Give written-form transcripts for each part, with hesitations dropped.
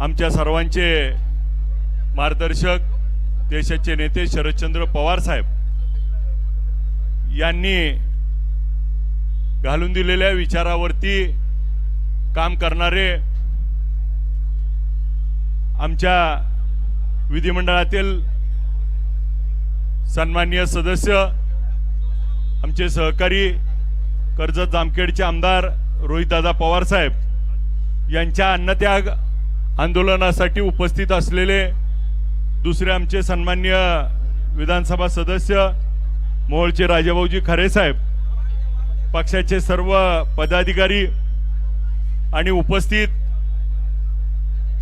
आमच्या सर्वांचे मार्गदर्शक देशाचे नेते शरदचंद्र पवार साहेब यांनी घालून दिलेल्या विचारावरती काम करणारे आमच्या विधिमंडळातील सन्माननीय सदस्य आमचे सहकारी कर्जत जामखेडचे आमदार रोहितदादा पवार साहेब यांच्या अन्नत्याग आंदोलनासाठी उपस्थित असलेले दुसरे आमचे सन्माननीय विधानसभा सदस्य मोहोळचे राजाभाऊजी खरे साहेब, पक्षाचे सर्व पदाधिकारी आणि उपस्थित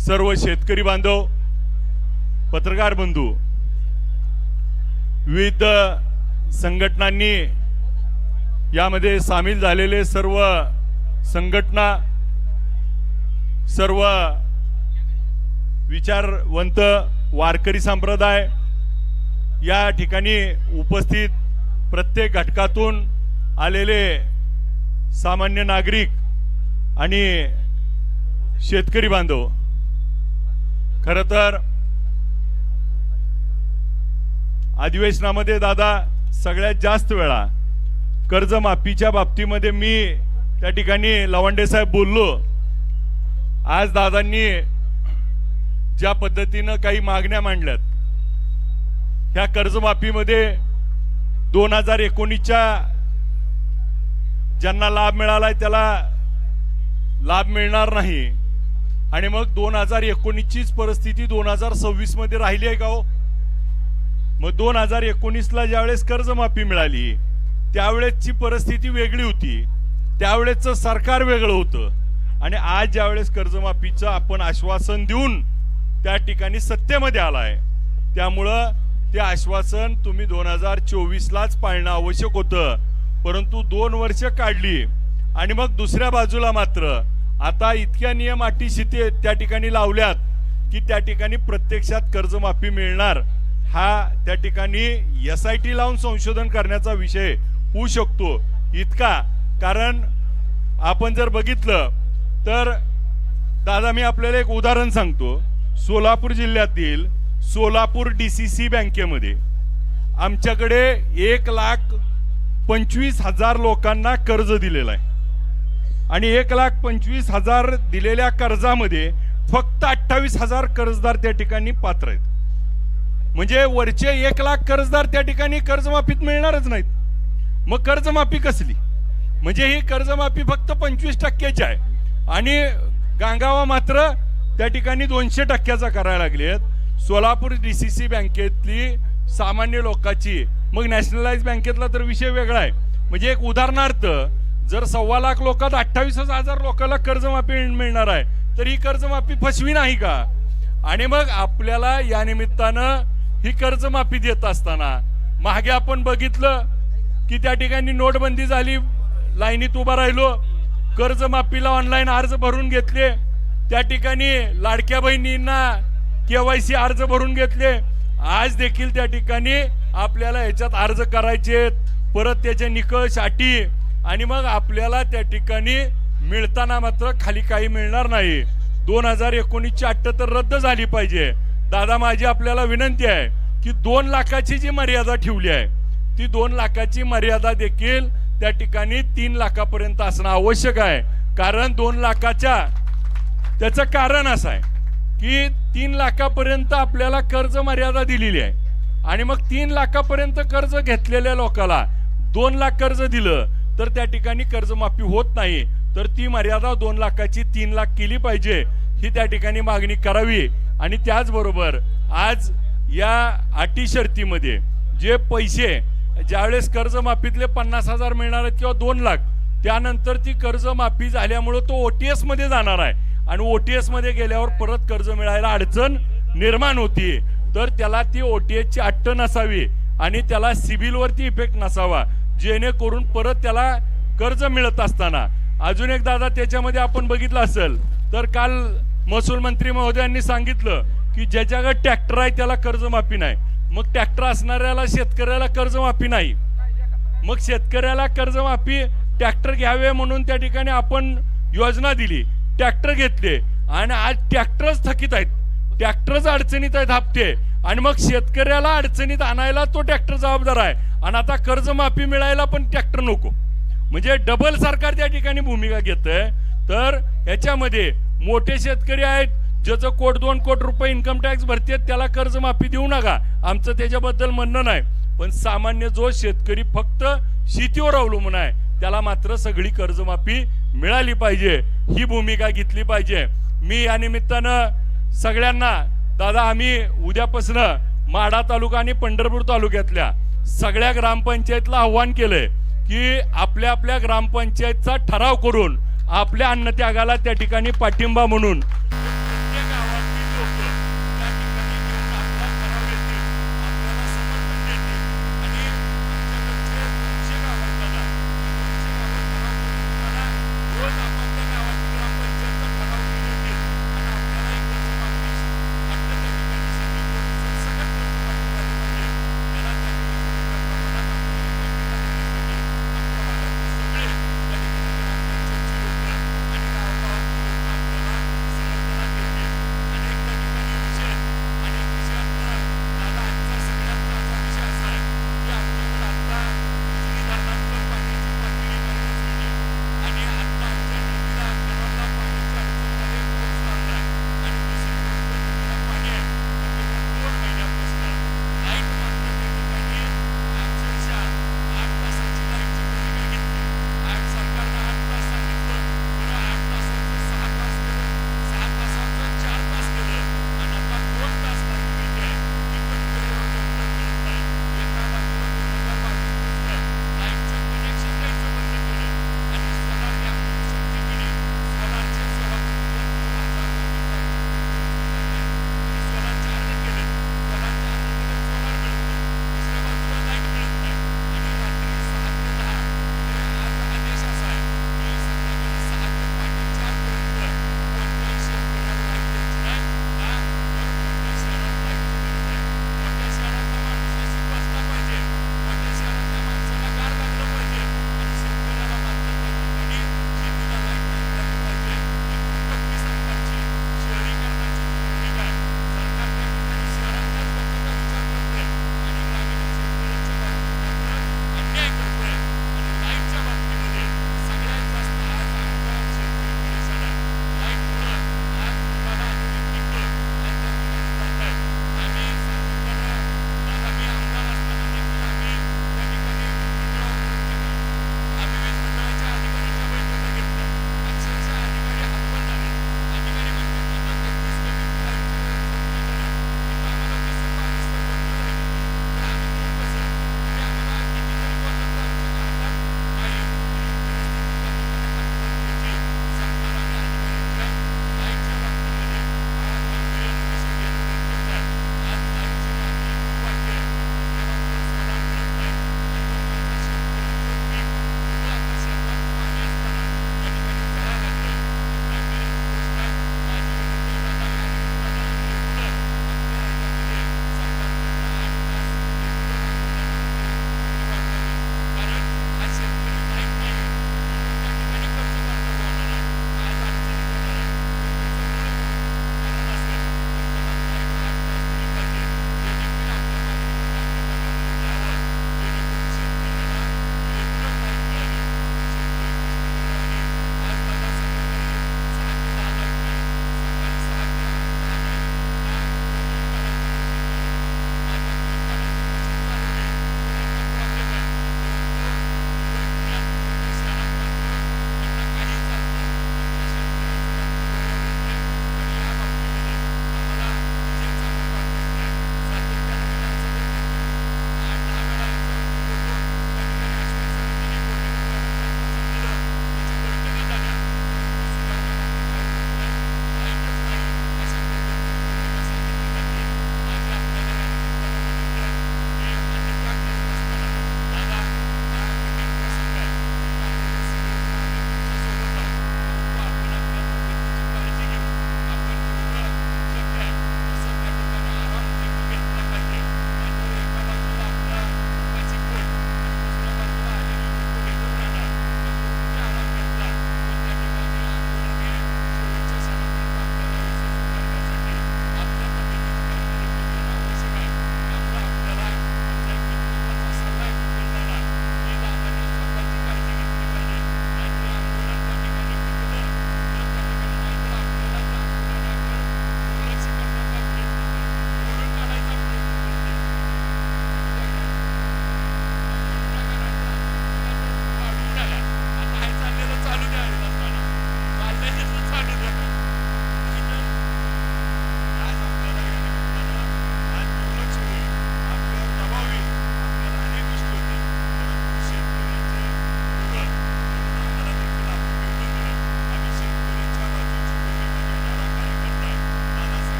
सर्व शेतकरी बांधव, पत्रकार बंधू, विविध संघटनांनी यामध्ये सामील झालेले सर्व संघटना, सर्व विचारवंत वारकरी संप्रदाय, या ठिकाणी उपस्थित प्रत्येक घटकातून आलेले सामान्य नागरिक आणि शेतकरी बांधव, खरं तर अधिवेशनामध्ये दादा सगळ्यात जास्त वेळा कर्जमाफीच्या बाबतीमध्ये मी त्या ठिकाणी लवंडे साहेब बोललो. आज दादांनी ज्या पद्धतीनं काही मागण्या मांडल्यात, ह्या कर्जमाफीमध्ये 2019च्या ज्यांना लाभ मिळालाय त्याला लाभ मिळणार नाही, आणि मग 2019चीच परिस्थिती 2026 मध्ये राहिली आहे का हो? मग 2019ला ज्यावेळेस कर्जमाफी मिळाली त्यावेळेसची परिस्थिती वेगळी होती, त्यावेळेसचं सरकार वेगळं होतं, आणि आज ज्यावेळेस कर्जमाफीचं आपण आश्वासन देऊन त्या ठिकाणी सत्तेमध्ये आलाय, त्यामुळं ते आश्वासन तुम्ही 2024लाच पाळणं आवश्यक होतं. परंतु 2 वर्ष काढली आणि मग दुसऱ्या बाजूला मात्र आता इतक्या नियम अटी शिथे त्या ठिकाणी लावल्यात की त्या ठिकाणी प्रत्यक्षात कर्जमाफी मिळणार हा त्या ठिकाणी SIT लावून संशोधन करण्याचा विषय होऊ शकतो इतका. कारण आपण जर बघितलं तर दादा मी आपल्याला एक उदाहरण सांगतो. सोलापूर जिल्ह्यातील सोलापूर DCC बँकेमध्ये आमच्याकडे 1,25,000 लोकांना कर्ज दिलेलं आहे, आणि 1,25,000 दिलेल्या कर्जामध्ये फक्त 28,000 कर्जदार त्या ठिकाणी पात्र आहेत. म्हणजे वरचे 1,00,000 कर्जदार त्या ठिकाणी कर्जमाफीत मिळणारच नाहीत. मग कर्जमाफी कसली? म्हणजे ही कर्जमाफी फक्त 25% आहे, आणि गांगावा मात्र त्या ठिकाणी 200% करायला लागलेत. सोलापूर DCC बँकेतली सामान्य लोकांची, मग नॅशनलाइज बँकेतला तर विषय वेगळा आहे. म्हणजे एक उदाहरणार्थ जर 1.25 लाख लोकात 28,000 लोकांना कर्जमाफी मिळणार आहे तर ही कर्जमाफी फसवी नाही का? आणि मग आपल्याला या निमित्तानं ही कर्जमाफी देत असताना मागे आपण बघितलं की त्या ठिकाणी नोटबंदी झाली, लाईनीत उभा राहिलो, कर्जमाफीला ऑनलाईन अर्ज भरून घेतले, त्या ठिकाणी लाडक्या बहिणींना KYC अर्ज भरून घेतले. आज देखील त्या ठिकाणी आपल्याला याच्यात अर्ज करायचे, परत त्याचे निकष अटी, आणि मग आपल्याला त्या ठिकाणी मिळताना मात्र खाली काही मिळणार नाही. 2019ची अट तर रद्द झाली पाहिजे. दादा माझी आपल्याला विनंती आहे की 2 लाखाची जी मर्यादा ठेवली आहे ती 2 लाखाची मर्यादा देखील त्या ठिकाणी 3 लाखापर्यंत असणं आवश्यक आहे. कारण 2 लाखाच्या त्याचं कारण असं आहे की 3 लाखापर्यंत आपल्याला कर्ज मर्यादा दिलेली आहे, आणि मग 3 लाखापर्यंत कर्ज घेतलेल्या लोकांना 2 लाख कर्ज दिलं तर त्या ठिकाणी कर्जमाफी होत नाही. तर ती मर्यादा 2 लाखाची 3 लाख केली पाहिजे, ही त्या ठिकाणी मागणी करावी. आणि त्याचबरोबर आज या अटी शर्तीमध्ये जे पैसे ज्यावेळेस कर्जमाफीतले 50,000 मिळणार आहेत किंवा 2 लाख, त्यानंतर ती कर्जमाफी झाल्यामुळे तो OTS मध्ये जाणार आहे, आणि OTS मध्ये गेल्यावर परत कर्ज मिळायला अडचण निर्माण होती. तर त्याला ती OTS ची अट नसावी आणि त्याला सिबिलवरती इफेक्ट नसावा, जेणेकरून परत त्याला कर्ज मिळत असताना. अजून एक दादा त्याच्यामध्ये आपण बघितलं असेल तर काल महसूल मंत्री महोदयांनी सांगितलं की ज्याच्याकडे ट्रॅक्टर आहे त्याला कर्जमाफी नाही. मग ट्रॅक्टर असणाऱ्याला शेतकऱ्याला कर्जमाफी नाही, मग शेतकऱ्याला कर्जमाफी ट्रॅक्टर घ्यावे म्हणून त्या ठिकाणी आपण योजना दिली, ट्रॅक्टर घेतले, आणि आज ट्रॅक्टरच थकीत आहेत, ट्रॅक्टरच अडचणीत आहेत हप्ते, आणि मग शेतकऱ्याला अडचणीत आणायला तो ट्रॅक्टर जबाबदार आहे, आणि आता कर्जमाफी मिळायला पण ट्रॅक्टर नको. म्हणजे डबल सरकार त्या ठिकाणी भूमिका घेतंय. तर याच्यामध्ये मोठे शेतकरी आहेत, ज्याचं 1-2 कोटी रुपये इन्कम टॅक्स भरतेत, त्याला कर्जमाफी देऊ नका, आमचं त्याच्याबद्दल म्हणणं नाही. पण सामान्य जो शेतकरी फक्त शेतीवर अवलंबून आहे, त्याला मात्र सगळी कर्जमाफी मिळाली पाहिजे, ही भूमिका घेतली पाहिजे. मी या निमित्तानं सगळ्यांना, दादा, आम्ही उद्यापासनं माढा तालुका आणि पंढरपूर तालुक्यातल्या सगळ्या ग्रामपंचायतला आव्हान केलंय की आपल्या आपल्या ग्रामपंचायतचा ठराव करून आपल्या अन्नत्यागाला त्या ठिकाणी पाठिंबा म्हणून